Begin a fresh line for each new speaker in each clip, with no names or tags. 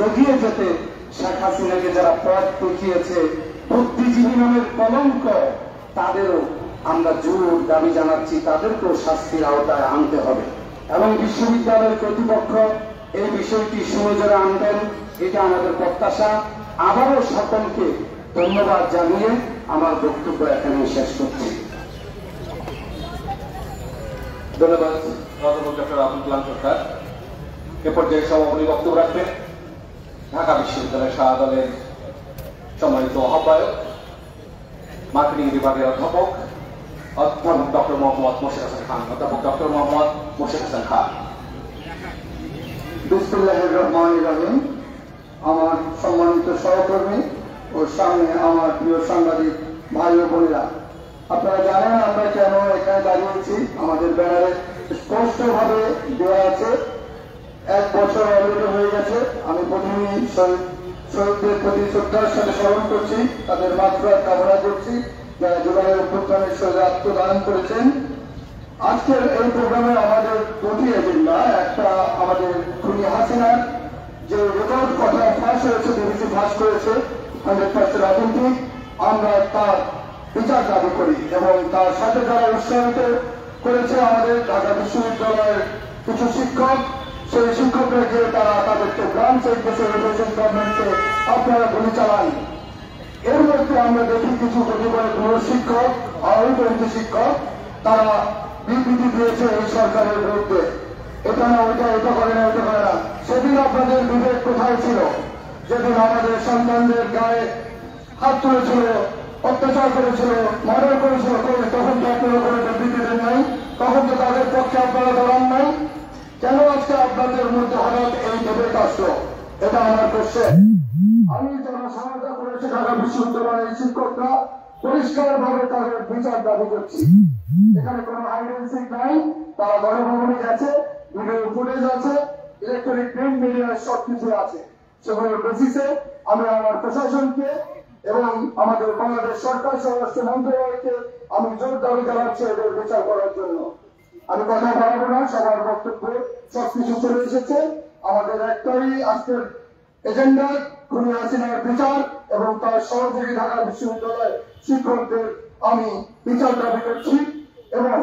এগিয়ে যেতে শেখ হাসিনাকে যারা পথ দেখিয়েছে, বুদ্ধিজীবী নামের কলঙ্ক, তাদেরও আমরা জোর দাবি জানাচ্ছি, তাদেরকেও শাস্তির আওতায় আনতে হবে। এবং বিশ্ববিদ্যালয়ের কর্তৃপক্ষ এই বিষয়টি সুনজরে আনবেন, এটা আমাদের প্রত্যাশা। আবারও সকলকে ধন্যবাদ জানিয়ে আমার বক্তব্য এখানে শেষ করছি।
ধন্যবাদ অধ্যাপক ডক্টর আব্দুল কালাম সরকার। এ পর্যায়ে সভাপতি বক্তব্য রাখবেন ঢাকা বিশ্ববিদ্যালয় শাহজালালের সম্মানিত আহ্বায়ক, মার্কেটিং বিভাগের অধ্যাপক ডক্টর মোহাম্মদ মোর্শেদ হাসান খান। অধ্যাপক ডক্টর মোহাম্মদ মোর্শেদ হাসান খান।
বিসমিল্লাহির রহমানির রহিম। আমার সম্মানিত সহকর্মী ও সামনে আমার প্রিয় সাংবাদিক ভাই ও বোনেরা, আপনারা জানেন আমরা কেন এখানে দাঁড়িয়েছি। আমাদের ব্যানারে স্পষ্টভাবে দেওয়া আছে, 1 বছর অলরেডি হয়ে গেছে। আমি প্রথমেই শহীদদের প্রতি শ্রদ্ধার সাথে স্মরণ করছি, তাদের মাগফিরাত কামনা করছি যারা জুলাইয়ের অভ্যুত্থানের সঙ্গে আত্মদান করেছেন। আজকের এই প্রোগ্রামে আমাদের দুটি এজেন্ডা। একটা, আমাদের খুনি হাসিনার যে রেকর্ড কথা ফাঁস হয়েছে, বিবিসি ফাঁস করেছে 100% অথেন্টিক, আমরা তার বিচার দাবি করি। এবং তার সাথে যারা উৎসাহিত করেছে আমাদের ঢাকা বিশ্ববিদ্যালয়ের কিছু শিক্ষক, সেই শিক্ষকরা যে তারা তাদেরকে ব্রাঞ্চ রেভলিউশন গভর্নমেন্টকে আপনারা গুলি চালান। এর মধ্যে আমরা দেখি কিছু কতিপয় গৃহ শিক্ষক, অবৈতনিক শিক্ষক, তারা বিবৃতি দিয়েছে এই সরকারের বিরুদ্ধে, এটা না ওইটা, এটা করে না ওইটা করে না। সেদিন আপনাদের বিবেক কোথায় ছিল? যেদিন আমাদের সন্তানদের গায়ে হাত তুলেছিল, অত্যাচার করেছিল, মার্ডার করেছিল, তখন তো আপনারা কোনো বিবৃতি দেন নাই, তখন তো তাদের পক্ষে আপনারা দাঁড়ান নাই। কেন আজকে আপনাদের মধ্যে হঠাৎ এই বিবেক আসলো? এটা আমার কোশ্চেন। আমি যারা সহায়তা করেছি ঢাকা বিশ্ববিদ্যালয়ের শিক্ষকরা, পরিষ্কার ভাবে তাদের বিচার দাবি করছি। এখানে কোনো আইডেন্সি নাই, তারা গণভবনে গেছে, ভিডিও ফুটেজ আছে, ইলেকট্রনিক প্রিন্ট মিডিয়ার সবকিছু আছে। সেগুলোর বেসিসে আমি আমার প্রশাসনকে এবং আমাদের বাংলাদেশ সরকার স্বরাষ্ট্র মন্ত্রণালয়কে আমি জোর দাবি জানাচ্ছি এদের বিচার করার জন্য। আমি কথা বাড়াবো না, সবার বক্তব্যে সবকিছু চলে এসেছে। আমাদের একটাই আজকের এজেন্ডা, খুনি হাসিনার বিচার এবং তার সহযোগী ঢাকা বিশ্ববিদ্যালয়ের শিক্ষকদের আমি বিচার দাবি করছি। এবং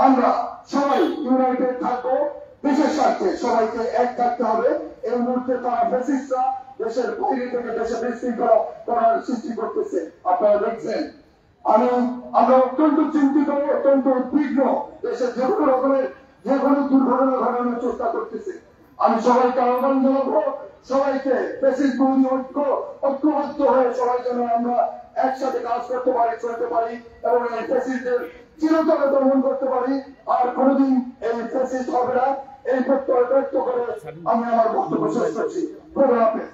আমরা সবাই ইউনাইটেড থাকবো, দেশের স্বার্থে সবাইকে এক থাকতে হবে। এই মুহূর্তে তারা ফ্যাসিস্টরা দেশের বাইরে থেকে দেশে বিশৃঙ্খলা করার সৃষ্টি করতেছে, আপনারা দেখছেন। আমরা অত্যন্ত চিন্তিত, অত্যন্ত উদ্বিগ্ন। দেশের যে কোনো রকমের যে কোনো দুর্ঘটনা ঘটানোর চেষ্টা করতেছে। আমি সবাইকে আহ্বান জানাবো, সবাইকে ফ্যাসিস্ট বিরোধী ঐক্যবদ্ধ হয়ে সবাই যেন আমরা একসাথে কাজ করতে পারি, চলতে পারি এবং এই ফ্যাসিস্টদের চিরতরে দমন করতে পারি। আর কোনোদিন এই ফ্যাসিস্ট হবে না, এই প্রত্যয় ব্যক্ত করে আমি আমার বক্তব্য শেষ করছি। খোদা হাফেজ।